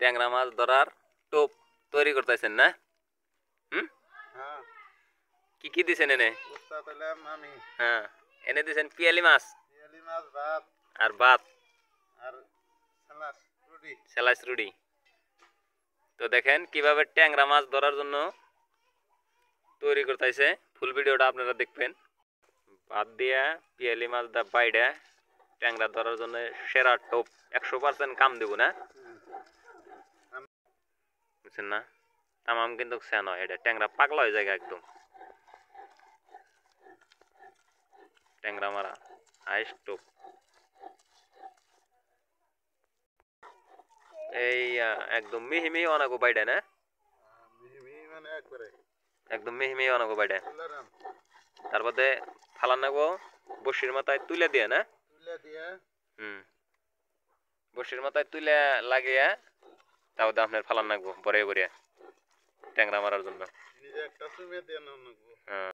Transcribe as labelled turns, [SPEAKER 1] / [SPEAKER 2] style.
[SPEAKER 1] ট্যাংরা মাছ ধরার টোপ তৈরি করতেছেন না? হুম,
[SPEAKER 2] হ্যাঁ,
[SPEAKER 1] কি কি দিছেন এনে?
[SPEAKER 2] উস্তাদ হলাম আমি।
[SPEAKER 1] হ্যাঁ, এনে দিছেন পিয়ালি মাছ
[SPEAKER 2] পিয়ালি মাছ, ভাত
[SPEAKER 1] আর ভাত,
[SPEAKER 2] আর সালাদ, রুটি।
[SPEAKER 1] সেলাইস রুটি। তো দেখেন কিভাবে ট্যাংরা মাছ ধরার জন্য তৈরি করতেছে, ফুল ভিডিওটা আপনারা দেখবেন। ভাত দিয়া পিয়ালি মাছ দা বাইডা ট্যাংরা ধরার জন্য সেরা টোপ 100% কাম দেব না, বুঝছেন না? তামাম কিন্তু সেন হয়, এটা ট্যাংরা পাগলা হয়ে যায় একদম। ট্যাংরা মারা হাইস টোপ এই একদম মিহি মিহি অনাগো বাইডা না,
[SPEAKER 2] মিহি মিহি মানে একবারে
[SPEAKER 1] একদম মিহি মিহি অনাগো বাইডা।
[SPEAKER 2] তুলারাম
[SPEAKER 1] তারপরে ফালান নাগো বসির মাথায় তুলে দিয়ে না।
[SPEAKER 2] তুলে দিয়ে
[SPEAKER 1] হুম, বসির মাথায় তুলে লাগিয়ে তারপরে আপনার ফালান নাগবো বরে বরে ট্যাংরা মারার জন্য।
[SPEAKER 2] নিজে একটা সুমে দিয়ে নাও।
[SPEAKER 1] হ্যাঁ।